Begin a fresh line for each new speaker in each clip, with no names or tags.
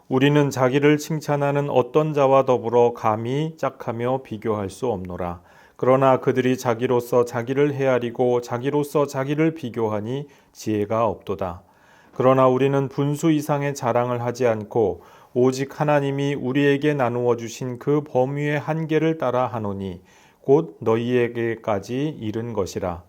우리는 자기를 칭찬하는 어떤 자와 더불어 감히 짝하며 비교할 수 없노라. 그러나 그들이 자기로서 자기를 헤아리고 자기로서 자기를 비교하니 지혜가 없도다. 그러나 우리는 분수 이상의 자랑을 하지 않고 오직 하나님이 우리에게 나누어 주신 그 범위의 한계를 따라 하노니 곧 너희에게까지 이른 것이라.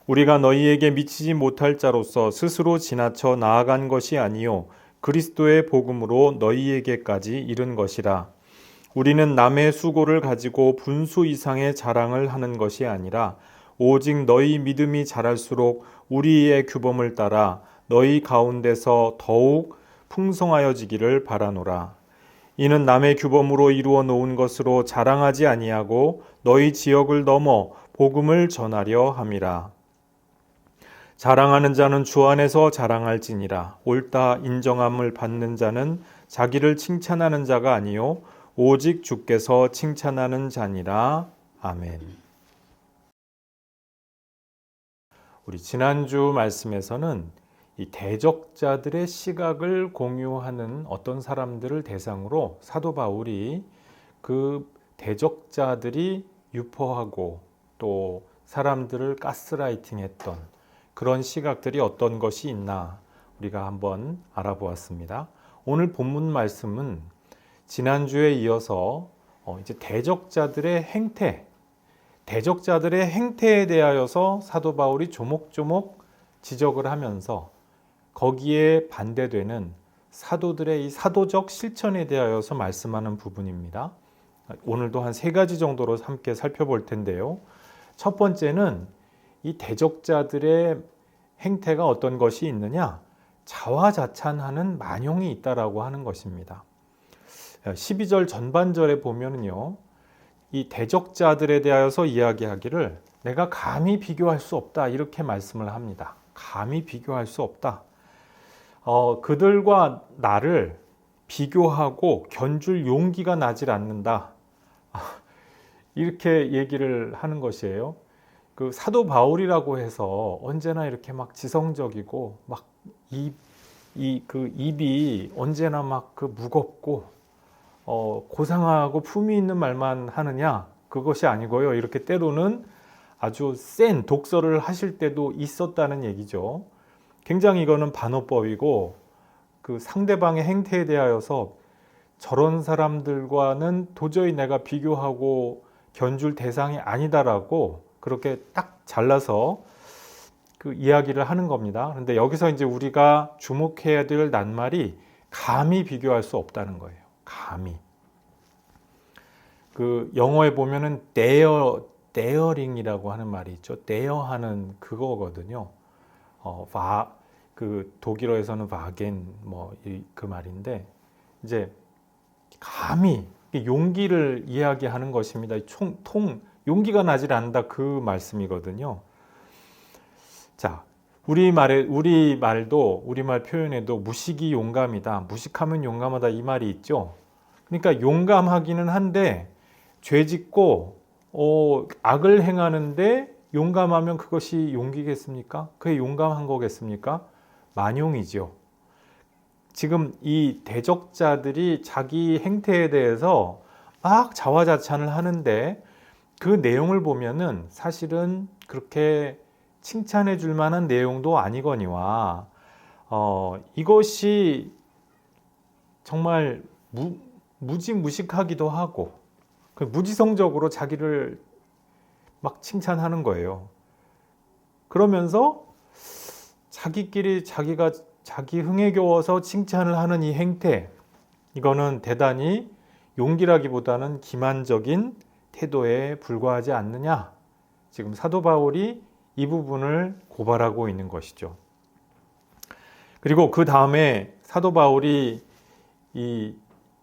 우리가 너희에게 미치지 못할 자로서 스스로 지나쳐 나아간 것이 아니요 그리스도의 복음으로 너희에게까지 이른 것이라. 우리는 남의 수고를 가지고 분수 이상의 자랑을 하는 것이 아니라 오직 너희 믿음이 자랄수록 우리의 규범을 따라 너희 가운데서 더욱 풍성하여지기를 바라노라. 이는 남의 규범으로 이루어 놓은 것으로 자랑하지 아니하고 너희 지역을 넘어 복음을 전하려 함이라. 자랑하는 자는 주 안에서 자랑할지니라. 옳다 인정함을 받는 자는 자기를 칭찬하는 자가 아니요 오직 주께서 칭찬하는 자니라. 아멘. 우리 지난주 말씀에서는 이 대적자들의 시각을 공유하는 어떤 사람들을 대상으로 사도 바울이 그 대적자들이 유포하고 또 사람들을 가스라이팅했던 그런 시각들이 어떤 것이 있나 우리가 한번 알아보았습니다. 오늘 본문 말씀은 지난주에 이어서 이제 대적자들의 행태에 대하여서 사도 바울이 조목조목 지적을 하면서 거기에 반대되는 사도들의 이 사도적 실천에 대하여서 말씀하는 부분입니다. 오늘도 한 3가지 정도로 함께 살펴볼 텐데요. 첫 번째는 이 대적자들의 행태가 어떤 것이 있느냐? 자화자찬하는 만용이 있다라고 하는 것입니다. 12절 전반절에 보면은요, 이 대적자들에 대하여서 이야기하기를 내가 감히 비교할 수 없다 이렇게 말씀을 합니다. 감히 비교할 수 없다. 그들과 나를 비교하고 견줄 용기가 나질 않는다. 이렇게 얘기를 하는 것이에요. 그 사도 바울이라고 해서 언제나 이렇게 막 지성적이고 막 입이 언제나 막 그 무겁고 고상하고 품위 있는 말만 하느냐? 그것이 아니고요. 이렇게 때로는 아주 센 독설을 하실 때도 있었다는 얘기죠. 굉장히 이거는 반어법이고 그 상대방의 행태에 대하여서 저런 사람들과는 도저히 내가 비교하고 견줄 대상이 아니다라고 그렇게 딱 잘라서 그 이야기를 하는 겁니다. 그런데 여기서 이제 우리가 주목해야 될 낱말이 감히 비교할 수 없다는 거예요. 감히. 그 영어에 보면은 daring이라고 하는 말이 있죠. dare하는 그거거든요. 그 독일어에서는 wagen 그 말인데 이제 감히 용기를 이야기하는 것입니다. 용기가 나질 않는다 그 말씀이거든요. 자, 우리말 표현에도 무식이 용감이다. 무식하면 용감하다 이 말이 있죠. 그러니까 용감하기는 한데 죄 짓고 악을 행하는데 용감하면 그것이 용기겠습니까? 그게 용감한 거겠습니까? 만용이죠. 지금 이 대적자들이 자기 행태에 대해서 막 자화자찬을 하는데 그 내용을 보면은 사실은 그렇게 칭찬해 줄 만한 내용도 아니거니와 이것이 정말 무지무식하기도 하고 무지성적으로 자기를 막 칭찬하는 거예요. 그러면서 자기끼리 자기가 자기 흥에 겨워서 칭찬을 하는 이 행태, 이거는 대단히 용기라기보다는 기만적인 태도에 불과하지 않느냐. 지금 사도 바울이 이 부분을 고발하고 있는 것이죠. 그리고 그 다음에 사도 바울이 이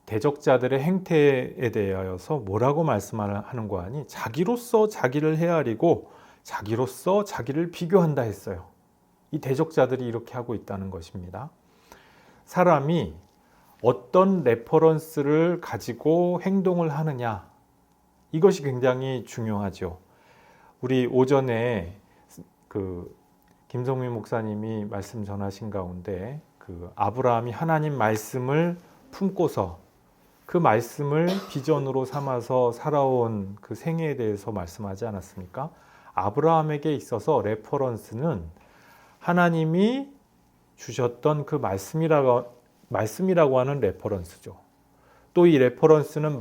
대적자들의 행태에 대하여서 뭐라고 말씀하는 거 아니? 자기로서 자기를 헤아리고 자기로서 자기를 비교한다 했어요. 이 대적자들이 이렇게 하고 있다는 것입니다. 사람이 어떤 레퍼런스를 가지고 행동을 하느냐, 이것이 굉장히 중요하죠. 우리 오전에 그 김성민 목사님이 말씀 전하신 가운데 그 아브라함이 하나님 말씀을 품고서 그 말씀을 비전으로 삼아서 살아온 그 생애에 대해서 말씀하지 않았습니까? 아브라함에게 있어서 레퍼런스는 하나님이 주셨던 그 말씀이라고 하는 레퍼런스죠. 또 이 레퍼런스는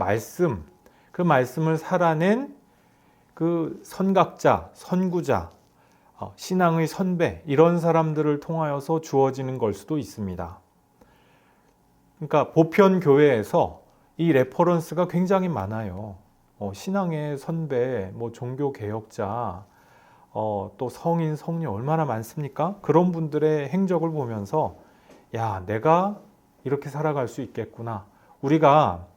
그 말씀을 살아낸 그 선각자, 선구자, 신앙의 선배, 이런 사람들을 통하여서 주어지는 걸 수도 있습니다. 그러니까 보편 교회에서 이 레퍼런스가 굉장히 많아요. 신앙의 선배, 종교 개혁자, 또 성인, 성녀 얼마나 많습니까? 그런 분들의 행적을 보면서 야, 내가 이렇게 살아갈 수 있겠구나. 우리가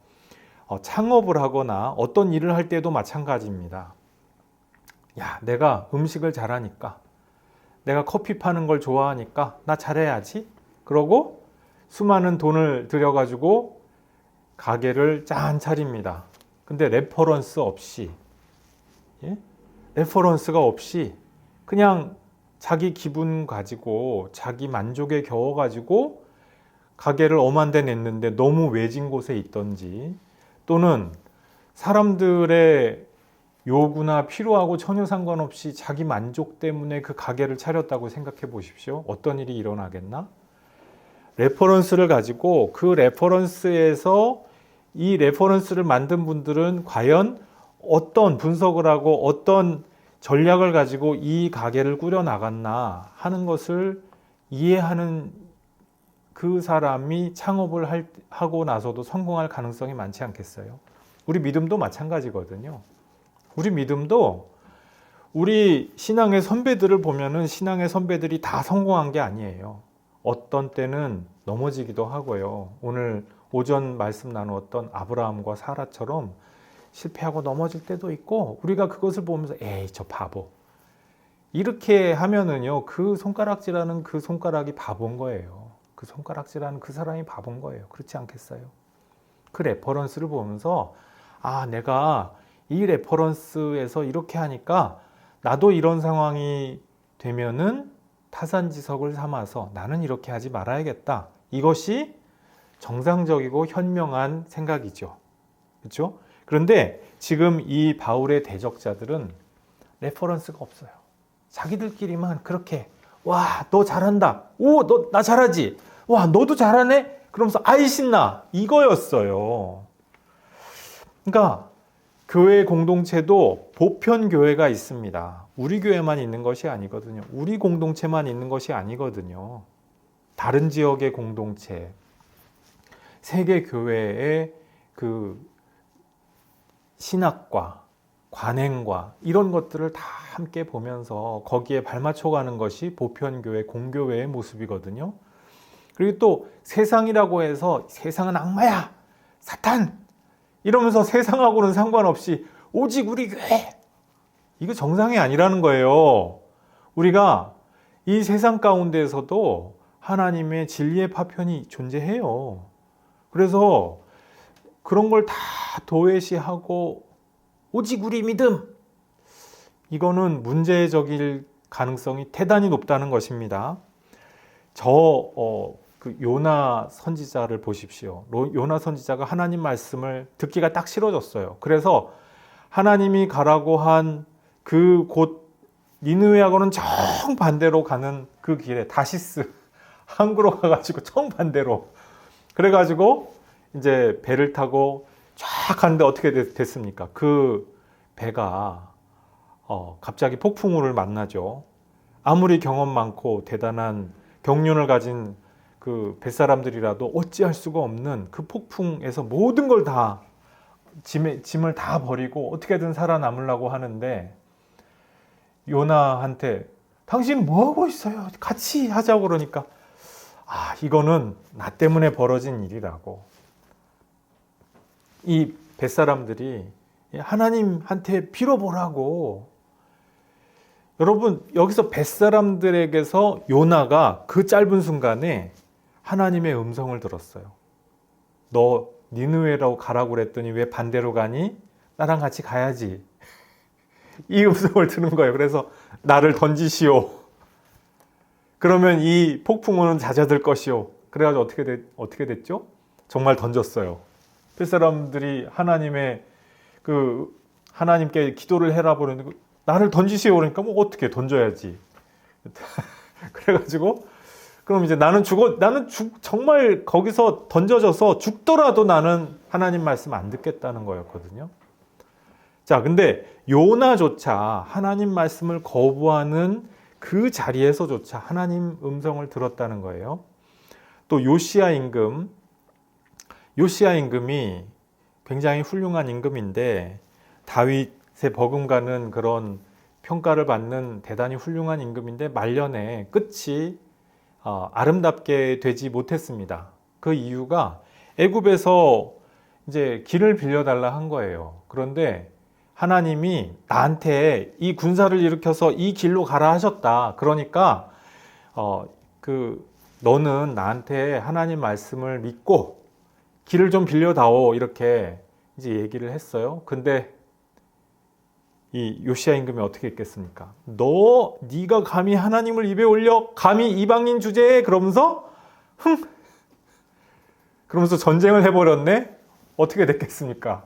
창업을 하거나 어떤 일을 할 때도 마찬가지입니다. 야, 내가 음식을 잘하니까, 내가 커피 파는 걸 좋아하니까 나 잘해야지. 그러고 수많은 돈을 들여가지고 가게를 짠 차립니다. 근데 레퍼런스가 없이 그냥 자기 기분 가지고 자기 만족에 겨워가지고 가게를 엄한 데 냈는데 너무 외진 곳에 있던지, 또는 사람들의 요구나 필요하고 전혀 상관없이 자기 만족 때문에 그 가게를 차렸다고 생각해 보십시오. 어떤 일이 일어나겠나? 레퍼런스를 가지고 그 레퍼런스에서 이 레퍼런스를 만든 분들은 과연 어떤 분석을 하고 어떤 전략을 가지고 이 가게를 꾸려 나갔나 하는 것을 이해하는 그 사람이 창업을 하고 나서도 성공할 가능성이 많지 않겠어요? 우리 믿음도 마찬가지거든요. 우리 믿음도 우리 신앙의 선배들을 보면은 신앙의 선배들이 다 성공한 게 아니에요. 어떤 때는 넘어지기도 하고요. 오늘 오전 말씀 나누었던 아브라함과 사라처럼 실패하고 넘어질 때도 있고, 우리가 그것을 보면서 에이, 저 바보. 이렇게 하면은요, 그 손가락질하는 그 손가락이 바본 거예요. 그 손가락질하는 그 사람이 바본 거예요. 그렇지 않겠어요? 그 레퍼런스를 보면서 아, 내가 이 레퍼런스에서 이렇게 하니까 나도 이런 상황이 되면은 타산지석을 삼아서 나는 이렇게 하지 말아야겠다. 이것이 정상적이고 현명한 생각이죠. 그렇죠? 그런데 지금 이 바울의 대적자들은 레퍼런스가 없어요. 자기들끼리만 그렇게 와, 너 잘한다. 오, 나 잘하지. 와, 너도 잘하네. 그러면서 아이 신나. 이거였어요. 그러니까 교회 공동체도 보편 교회가 있습니다. 우리 교회만 있는 것이 아니거든요. 우리 공동체만 있는 것이 아니거든요. 다른 지역의 공동체, 세계 교회의 그 신학과, 관행과 이런 것들을 다 함께 보면서 거기에 발맞춰가는 것이 보편교회, 공교회의 모습이거든요. 그리고 또 세상이라고 해서 세상은 악마야, 사탄 이러면서 세상하고는 상관없이 오직 우리 교회, 이거 정상이 아니라는 거예요. 우리가 이 세상 가운데에서도 하나님의 진리의 파편이 존재해요. 그래서 그런 걸 다 도외시하고 오직 우리 믿음, 이거는 문제적일 가능성이 대단히 높다는 것입니다. 그 요나 선지자를 보십시오. 요나 선지자가 하나님 말씀을 듣기가 딱 싫어졌어요. 그래서 하나님이 가라고 한 그 곳 니느웨하고는 정반대로 가는 그 길에 다시스 항구로 가가지고 정반대로, 그래가지고 이제 배를 타고 쫙 가는데 어떻게 됐습니까? 그 배가 갑자기 폭풍우를 만나죠. 아무리 경험 많고 대단한 경륜을 가진 그 뱃사람들이라도 어찌할 수가 없는 그 폭풍에서 모든 걸 다 짐을 다 버리고 어떻게든 살아남으려고 하는데, 요나한테 당신 뭐 하고 있어요? 같이 하자고 그러니까 아, 이거는 나 때문에 벌어진 일이라고. 이 뱃사람들이 하나님한테 빌어보라고. 여러분, 여기서 뱃사람들에게서 요나가 그 짧은 순간에 하나님의 음성을 들었어요. 너 니느웨로 가라고 그랬더니 왜 반대로 가니? 나랑 같이 가야지. 이 음성을 들은 거예요. 그래서 나를 던지시오. 그러면 이 폭풍우는 잦아들 것이오. 그래가지고 어떻게 됐죠? 정말 던졌어요. 햇사람들이 하나님께 기도를 해라 보는데 나를 던지시오 그러니까 뭐 어떻게 던져야지. 그래가지고 그럼 이제 정말 거기서 던져져서 죽더라도 나는 하나님 말씀 안 듣겠다는 거였거든요. 자, 근데 요나조차 하나님 말씀을 거부하는 그 자리에서조차 하나님 음성을 들었다는 거예요. 또 요시야 임금이 굉장히 훌륭한 임금인데 다윗의 버금가는 그런 평가를 받는 대단히 훌륭한 임금인데 말년에 끝이 아름답게 되지 못했습니다. 그 이유가 애굽에서 이제 길을 빌려달라 한 거예요. 그런데 하나님이 나한테 이 군사를 일으켜서 이 길로 가라 하셨다. 그러니까 너는 나한테 하나님 말씀을 믿고 길을 좀 빌려다오 이렇게 이제 얘기를 했어요. 근데 이 요시야 임금이 어떻게 했겠습니까? 네가 감히 하나님을 입에 올려 감히 이방인 주제에 그러면서 전쟁을 해버렸네. 어떻게 됐겠습니까?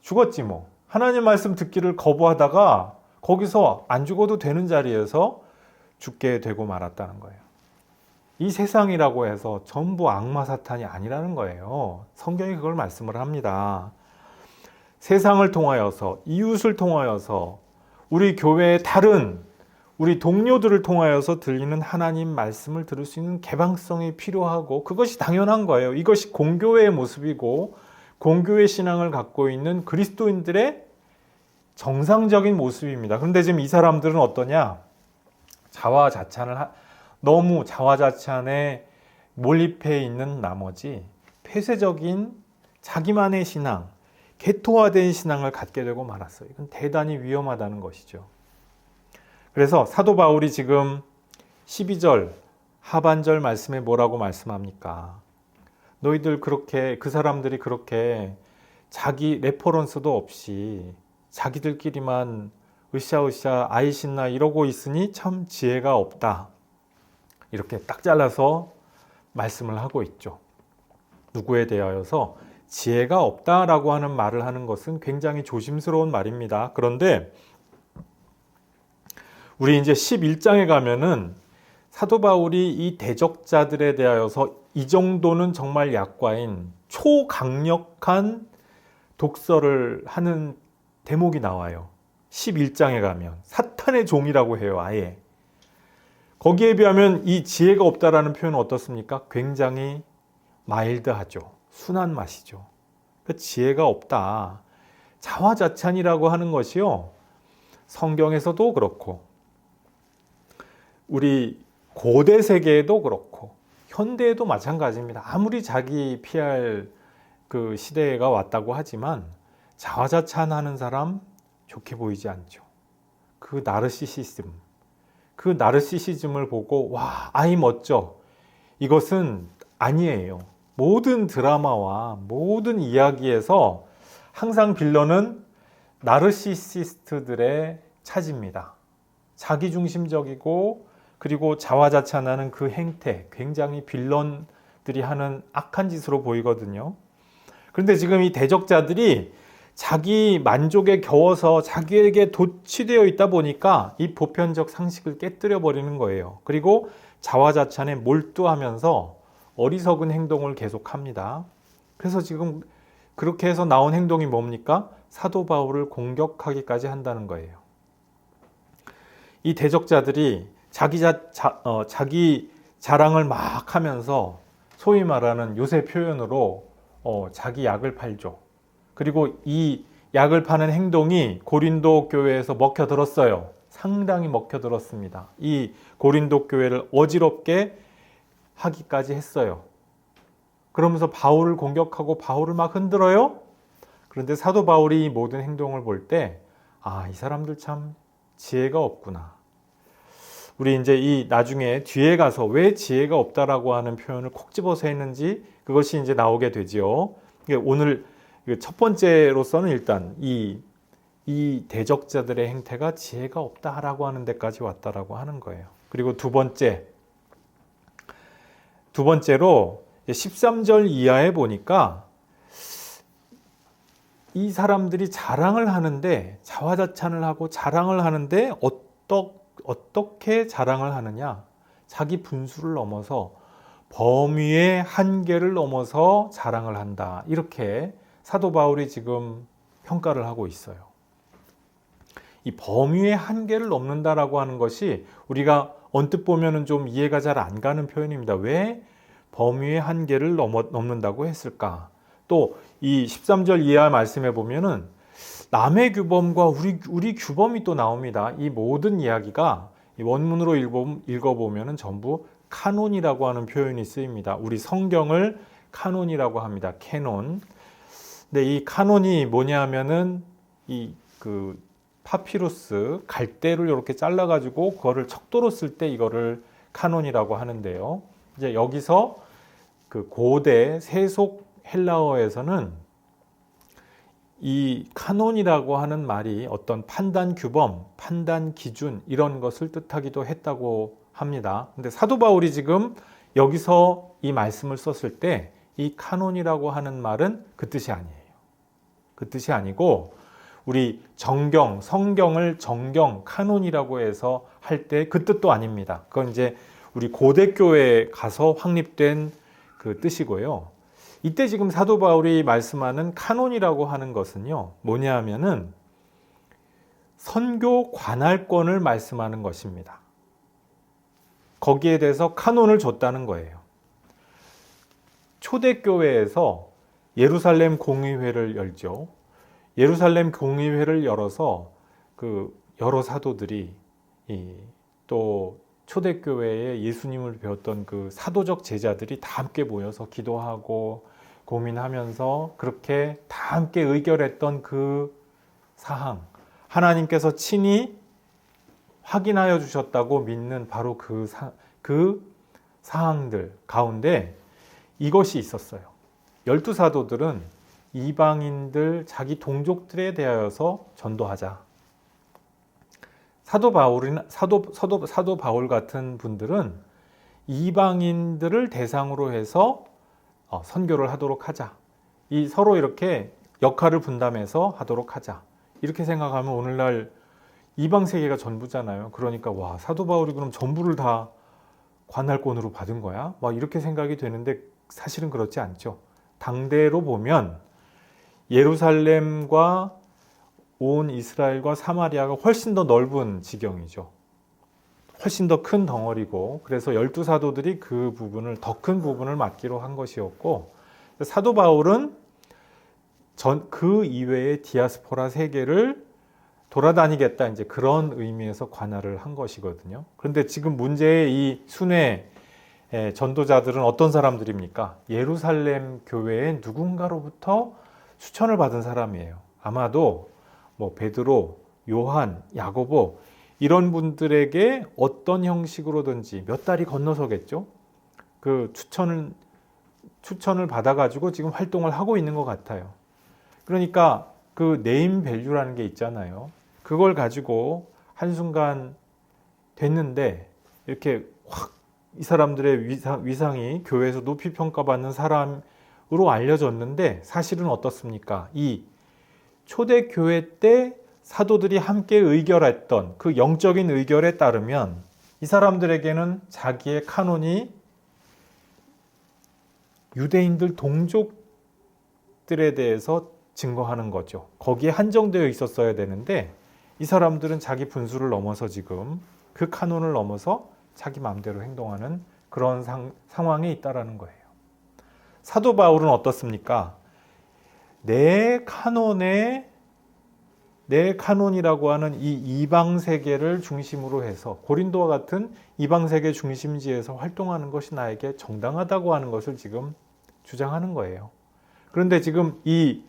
죽었지 뭐. 하나님 말씀 듣기를 거부하다가 거기서 안 죽어도 되는 자리에서 죽게 되고 말았다는 거예요. 이 세상이라고 해서 전부 악마 사탄이 아니라는 거예요. 성경이 그걸 말씀을 합니다. 세상을 통하여서, 이웃을 통하여서, 우리 교회의 다른 우리 동료들을 통하여서 들리는 하나님 말씀을 들을 수 있는 개방성이 필요하고 그것이 당연한 거예요. 이것이 공교회의 모습이고 공교회 신앙을 갖고 있는 그리스도인들의 정상적인 모습입니다. 그런데 지금 이 사람들은 어떠냐? 너무 자화자찬에 몰입해 있는 나머지 폐쇄적인 자기만의 신앙, 개토화된 신앙을 갖게 되고 말았어요. 이건 대단히 위험하다는 것이죠. 그래서 사도 바울이 지금 12절 하반절 말씀에 뭐라고 말씀합니까? 너희들 그 사람들이 그렇게 자기 레퍼런스도 없이 자기들끼리만 으쌰으쌰 아이신나 이러고 있으니 참 지혜가 없다. 이렇게 딱 잘라서 말씀을 하고 있죠. 누구에 대하여서 지혜가 없다라고 하는 말을 하는 것은 굉장히 조심스러운 말입니다. 그런데 우리 이제 11장에 가면은 사도 바울이 이 대적자들에 대하여서 이 정도는 정말 약과인 초강력한 독서를 하는 대목이 나와요. 11장에 가면 사탄의 종이라고 해요. 아예. 거기에 비하면 이 지혜가 없다라는 표현은 어떻습니까? 굉장히 마일드하죠. 순한 맛이죠. 그 지혜가 없다. 자화자찬이라고 하는 것이요. 성경에서도 그렇고 우리 고대 세계에도 그렇고 현대에도 마찬가지입니다. 아무리 자기 피할 그 시대가 왔다고 하지만 자화자찬하는 사람 좋게 보이지 않죠. 그 나르시시즘을 보고 와, 아이 멋져. 이것은 아니에요. 모든 드라마와 모든 이야기에서 항상 빌런은 나르시시스트들의 차지입니다. 자기중심적이고 그리고 자화자찬하는 그 행태, 굉장히 빌런들이 하는 악한 짓으로 보이거든요. 그런데 지금 이 대적자들이 자기 만족에 겨워서 자기에게 도취되어 있다 보니까 이 보편적 상식을 깨뜨려 버리는 거예요. 그리고 자화자찬에 몰두하면서 어리석은 행동을 계속합니다. 그래서 지금 그렇게 해서 나온 행동이 뭡니까? 사도 바울을 공격하기까지 한다는 거예요. 이 대적자들이 자기 자랑을 막 하면서 소위 말하는 요새 표현으로 자기 약을 팔죠. 그리고 이 약을 파는 행동이 고린도 교회에서 먹혀들었어요. 상당히 먹혀들었습니다. 이 고린도 교회를 어지럽게 하기까지 했어요. 그러면서 바울을 공격하고 바울을 막 흔들어요. 그런데 사도 바울이 이 모든 행동을 볼 때, 이 사람들 참 지혜가 없구나. 우리 이제 이 나중에 뒤에 가서 왜 지혜가 없다라고 하는 표현을 콕 집어서 했는지 그것이 이제 나오게 되지요. 오늘 첫 번째로서는 일단 이 대적자들의 행태가 지혜가 없다라고 하는 데까지 왔다라고 하는 거예요. 그리고 두 번째로 13절 이하에 보니까 이 사람들이 자랑을 하는데, 자화자찬을 하고 자랑을 하는데 어떻게 자랑을 하느냐? 자기 분수를 넘어서 범위의 한계를 넘어서 자랑을 한다. 이렇게 사도 바울이 지금 평가를 하고 있어요. 이 범위의 한계를 넘는다라고 하는 것이 우리가 언뜻 보면은 좀 이해가 잘 안 가는 표현입니다. 왜 범위의 한계를 넘는다고 했을까? 또 이 13절 이하 말씀에 보면은 남의 규범과 우리 규범이 또 나옵니다. 이 모든 이야기가 원문으로 읽어보면은 전부 카논이라고 하는 표현이 쓰입니다. 우리 성경을 카논이라고 합니다. 캐논. 근데 이 카논이 뭐냐 하면은 그 파피루스 갈대를 이렇게 잘라가지고 그거를 척도로 쓸 때 이거를 카논이라고 하는데요. 이제 여기서 그 고대 세속 헬라어에서는 이 카논이라고 하는 말이 어떤 판단 규범, 판단 기준 이런 것을 뜻하기도 했다고 합니다. 근데 사도 바울이 지금 여기서 이 말씀을 썼을 때 이 카논이라고 하는 말은 그 뜻이 아니에요. 그 뜻이 아니고 우리 성경을 정경, 카논이라고 해서 할 때 그 뜻도 아닙니다. 그건 이제 우리 고대 교회에 가서 확립된 그 뜻이고요. 이때 지금 사도 바울이 말씀하는 카논이라고 하는 것은요, 뭐냐 하면은 선교 관할권을 말씀하는 것입니다. 거기에 대해서 카논을 줬다는 거예요. 초대교회에서 예루살렘 공의회를 열죠. 예루살렘 공의회를 열어서 그 여러 사도들이 또 초대교회에 예수님을 배웠던 그 사도적 제자들이 다 함께 모여서 기도하고 고민하면서 그렇게 다 함께 의결했던 그 사항, 하나님께서 친히 확인하여 주셨다고 믿는 바로 그 사항들 가운데 이것이 있었어요. 12사도들은 이방인들, 자기 동족들에 대하여서 전도하자. 사도 바울 같은 분들은 이방인들을 대상으로 해서 선교를 하도록 하자. 이 서로 이렇게 역할을 분담해서 하도록 하자. 이렇게 생각하면 오늘날 이방 세계가 전부잖아요. 그러니까 와, 사도 바울이 그럼 전부를 다 관할권으로 받은 거야? 막 이렇게 생각이 되는데 사실은 그렇지 않죠. 당대로 보면 예루살렘과 온 이스라엘과 사마리아가 훨씬 더 넓은 지경이죠. 훨씬 더 큰 덩어리고, 그래서 12사도들이 그 부분을, 더 큰 부분을 맡기로 한 것이었고, 사도 바울은 그 이외의 디아스포라 세계를 돌아다니겠다, 이제 그런 의미에서 관할을 한 것이거든요. 그런데 지금 문제의 이 순회 전도자들은 어떤 사람들입니까? 예루살렘 교회의 누군가로부터 추천을 받은 사람이에요. 아마도 뭐 베드로, 요한, 야고보 이런 분들에게 어떤 형식으로든지 몇 달이 건너서겠죠. 그 추천을 받아가지고 지금 활동을 하고 있는 것 같아요. 그러니까 그 네임 밸류라는 게 있잖아요. 그걸 가지고 한순간 됐는데 이렇게 확 이 사람들의 위상이 교회에서 높이 평가받는 사람으로 알려졌는데 사실은 어떻습니까? 이 초대교회 때 사도들이 함께 의결했던 그 영적인 의결에 따르면 이 사람들에게는 자기의 카논이 유대인들 동족들에 대해서 증거하는 거죠. 거기에 한정되어 있었어야 되는데 이 사람들은 자기 분수를 넘어서 지금 그 카논을 넘어서 자기 마음대로 행동하는 그런 상황에 있다라는 거예요. 사도 바울은 어떻습니까? 내 카논이라고 하는 이 이방 세계를 중심으로 해서 고린도와 같은 이방 세계 중심지에서 활동하는 것이 나에게 정당하다고 하는 것을 지금 주장하는 거예요. 그런데 지금 이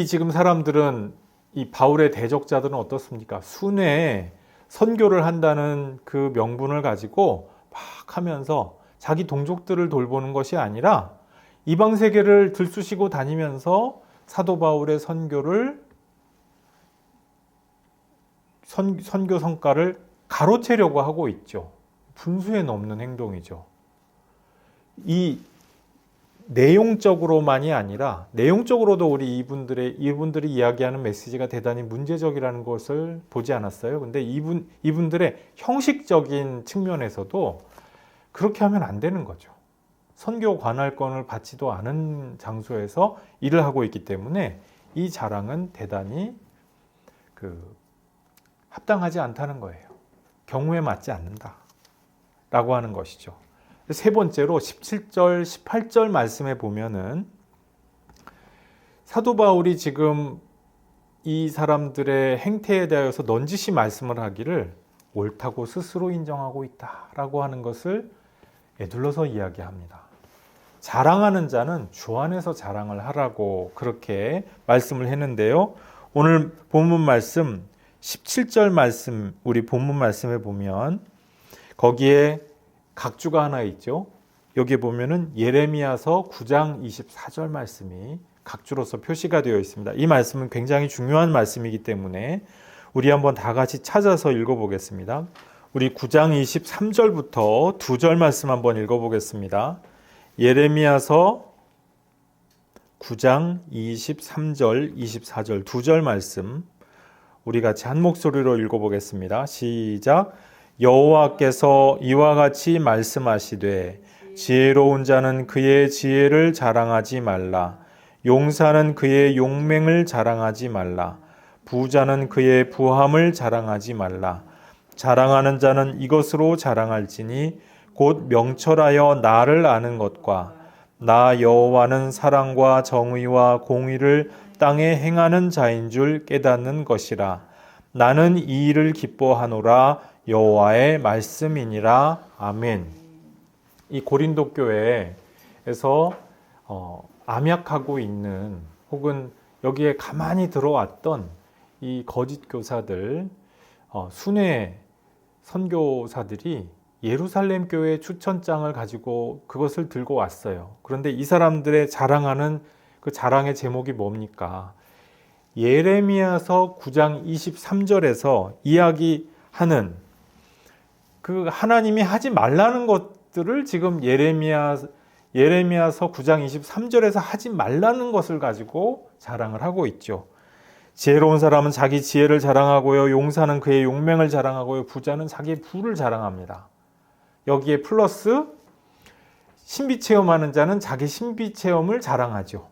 지금 사람들은, 이 바울의 대적자들은 어떻습니까? 순회에 선교를 한다는 그 명분을 가지고 막 하면서 자기 동족들을 돌보는 것이 아니라 이방 세계를 들쑤시고 다니면서 사도 바울의 선교 성과를 가로채려고 하고 있죠. 분수에 넘는 행동이죠. 이 내용적으로만이 아니라 내용적으로도 우리 이분들이 이야기하는 메시지가 대단히 문제적이라는 것을 보지 않았어요. 근데 이분들의 형식적인 측면에서도 그렇게 하면 안 되는 거죠. 선교 관할권을 받지도 않은 장소에서 일을 하고 있기 때문에 이 자랑은 대단히 합당하지 않다는 거예요. 경우에 맞지 않는다라고 하는 것이죠. 세 번째로 17절, 18절 말씀에 보면은 사도 바울이 지금 이 사람들의 행태에 대하여서 넌지시 말씀을 하기를 옳다고 스스로 인정하고 있다라고 하는 것을 에둘러서 이야기합니다. 자랑하는 자는 주 안에서 자랑을 하라고 그렇게 말씀을 했는데요. 오늘 본문 말씀 17절 말씀, 우리 본문 말씀에 보면 거기에 각주가 하나 있죠. 여기에 보면은 예레미야서 9장 24절 말씀이 각주로서 표시가 되어 있습니다. 이 말씀은 굉장히 중요한 말씀이기 때문에 우리 한번 다 같이 찾아서 읽어보겠습니다. 우리 9장 23절부터 2절 말씀 한번 읽어보겠습니다. 예레미야서 9장 23절, 24절 2절 말씀 우리 같이 한 목소리로 읽어보겠습니다. 시작. 여호와께서 이와 같이 말씀하시되 지혜로운 자는 그의 지혜를 자랑하지 말라. 용사는 그의 용맹을 자랑하지 말라. 부자는 그의 부함을 자랑하지 말라. 자랑하는 자는 이것으로 자랑할지니 곧 명철하여 나를 아는 것과 나 여호와는 사랑과 정의와 공의를 땅에 행하는 자인 줄 깨닫는 것이라. 나는 이 일을 기뻐하노라. 여호와의 말씀이니라. 아멘. 이 고린도 교회에서 암약하고 있는 혹은 여기에 가만히 들어왔던 이 거짓 교사들, 순회 선교사들이 예루살렘 교회 추천장을 가지고 그것을 들고 왔어요. 그런데 이 사람들의 자랑하는 그 자랑의 제목이 뭡니까? 예레미야서 9장 23절에서 이야기하는 그 하나님이 하지 말라는 것들을 지금 예레미야서 9장 23절에서 하지 말라는 것을 가지고 자랑을 하고 있죠. 지혜로운 사람은 자기 지혜를 자랑하고요. 용사는 그의 용맹을 자랑하고요. 부자는 자기의 부를 자랑합니다. 여기에 플러스 신비 체험하는 자는 자기 신비 체험을 자랑하죠.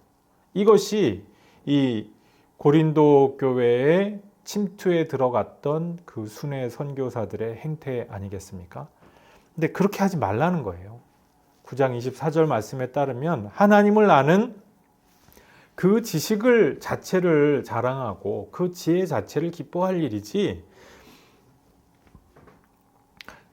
이것이 이 고린도 교회의 침투에 들어갔던 그 순회 선교사들의 행태 아니겠습니까? 근데 그렇게 하지 말라는 거예요. 9장 24절 말씀에 따르면 하나님을 아는 그 지식을 자체를 자랑하고 그 지혜 자체를 기뻐할 일이지,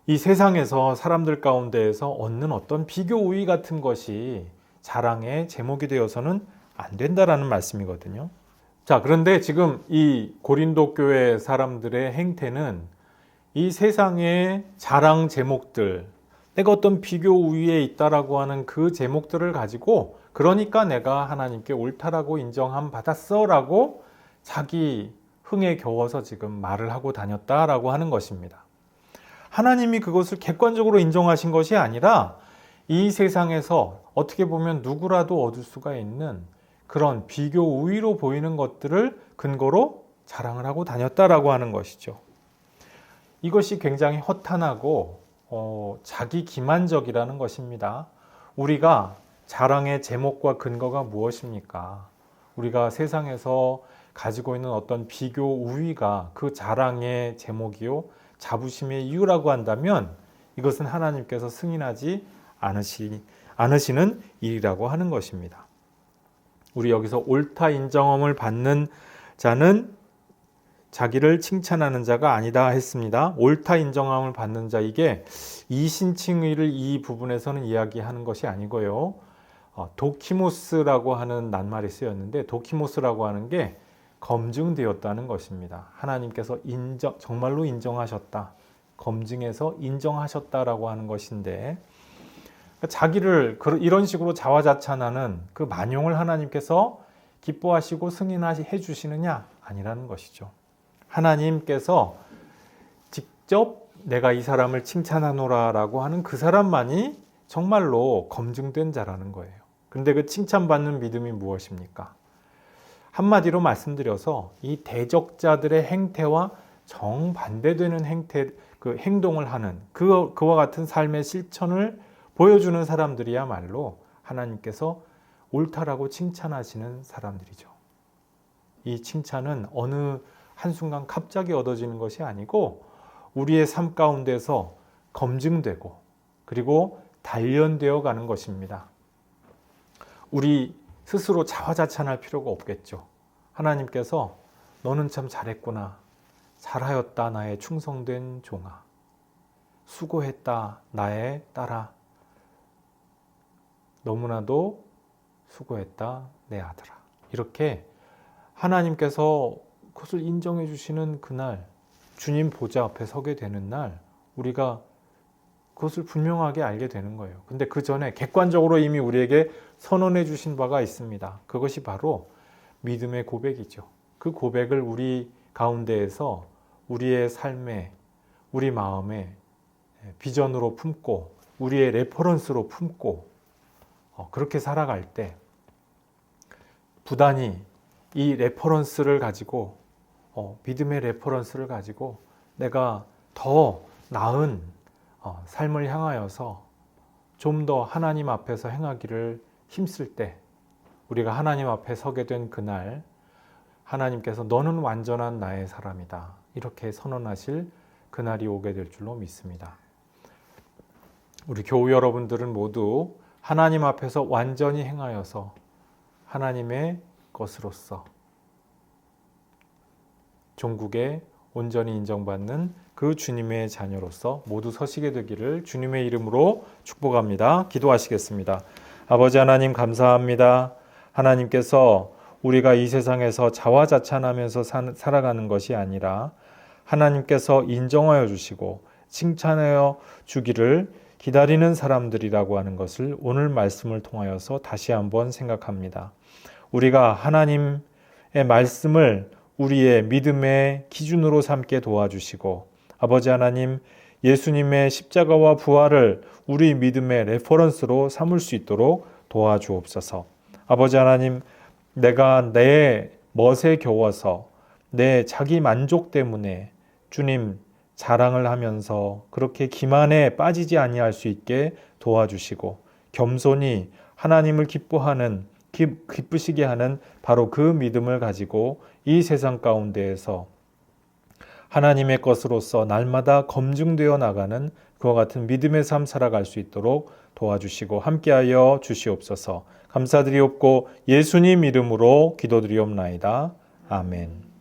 이 세상에서 사람들 가운데에서 얻는 어떤 비교 우위 같은 것이 자랑의 제목이 되어서는 안 된다라는 말씀이거든요. 자, 그런데 지금 이 고린도 교회 사람들의 행태는 이 세상의 자랑 제목들, 내가 어떤 비교 우위에 있다라고 하는 그 제목들을 가지고 그러니까 내가 하나님께 옳다라고 인정함 받았어 라고 자기 흥에 겨워서 지금 말을 하고 다녔다라고 하는 것입니다. 하나님이 그것을 객관적으로 인정하신 것이 아니라 이 세상에서 어떻게 보면 누구라도 얻을 수가 있는 그런 비교 우위로 보이는 것들을 근거로 자랑을 하고 다녔다라고 하는 것이죠. 이것이 굉장히 허탄하고 자기 기만적이라는 것입니다. 우리가 자랑의 제목과 근거가 무엇입니까? 우리가 세상에서 가지고 있는 어떤 비교 우위가 그 자랑의 제목이요 자부심의 이유라고 한다면 이것은 하나님께서 승인하지 않으시는 일이라고 하는 것입니다. 우리 여기서 옳다 인정함을 받는 자는 자기를 칭찬하는 자가 아니다 했습니다. 옳다 인정함을 받는 자, 이게 이신칭의를 이 부분에서는 이야기하는 것이 아니고요. 도키모스라고 하는 낱말이 쓰였는데 도키모스라고 하는 게 검증되었다는 것입니다. 하나님께서 정말로 인정하셨다. 검증해서 인정하셨다라고 하는 것인데, 자기를 이런 식으로 자화자찬하는 그 만용을 하나님께서 기뻐하시고 승인해 주시느냐? 아니라는 것이죠. 하나님께서 직접 내가 이 사람을 칭찬하노라라고 하는 그 사람만이 정말로 검증된 자라는 거예요. 그런데 그 칭찬받는 믿음이 무엇입니까? 한마디로 말씀드려서 이 대적자들의 행태와 정반대되는 행동을 하는 그와 같은 삶의 실천을 보여주는 사람들이야말로 하나님께서 옳다라고 칭찬하시는 사람들이죠. 이 칭찬은 어느 한순간 갑자기 얻어지는 것이 아니고 우리의 삶 가운데서 검증되고 그리고 단련되어 가는 것입니다. 우리 스스로 자화자찬할 필요가 없겠죠. 하나님께서 너는 참 잘했구나. 잘하였다 나의 충성된 종아. 수고했다 나의 딸아. 너무나도 수고했다 내 아들아. 이렇게 하나님께서 그것을 인정해 주시는 그날, 주님 보좌 앞에 서게 되는 날 우리가 그것을 분명하게 알게 되는 거예요. 근데 그 전에 객관적으로 이미 우리에게 선언해 주신 바가 있습니다. 그것이 바로 믿음의 고백이죠. 그 고백을 우리 가운데에서 우리의 삶에, 우리 마음에 비전으로 품고 우리의 레퍼런스로 품고 그렇게 살아갈 때 부단히 이 레퍼런스를 가지고 믿음의 레퍼런스를 가지고 내가 더 나은 삶을 향하여서 좀 더 하나님 앞에서 행하기를 힘쓸 때 우리가 하나님 앞에 서게 된 그날 하나님께서 너는 완전한 나의 사람이다 이렇게 선언하실 그날이 오게 될 줄로 믿습니다. 우리 교우 여러분들은 모두 하나님 앞에서 완전히 행하여서 하나님의 것으로서 종국에 온전히 인정받는 그 주님의 자녀로서 모두 서시게 되기를 주님의 이름으로 축복합니다. 기도하시겠습니다. 아버지 하나님 감사합니다. 하나님께서 우리가 이 세상에서 자화자찬하면서 살아가는 것이 아니라 하나님께서 인정하여 주시고 칭찬하여 주기를 기다리는 사람들이라고 하는 것을 오늘 말씀을 통하여서 다시 한번 생각합니다. 우리가 하나님의 말씀을 우리의 믿음의 기준으로 삼게 도와주시고 아버지 하나님 예수님의 십자가와 부활을 우리 믿음의 레퍼런스로 삼을 수 있도록 도와주옵소서. 아버지 하나님 내가 내 멋에 겨워서 내 자기 만족 때문에 주님 자랑을 하면서 그렇게 기만에 빠지지 아니할 수 있게 도와주시고 겸손히 하나님을 기쁘시게 하는 바로 그 믿음을 가지고 이 세상 가운데에서 하나님의 것으로서 날마다 검증되어 나가는 그와 같은 믿음의 삶 살아갈 수 있도록 도와주시고 함께하여 주시옵소서. 감사드리옵고 예수님 이름으로 기도드리옵나이다. 아멘.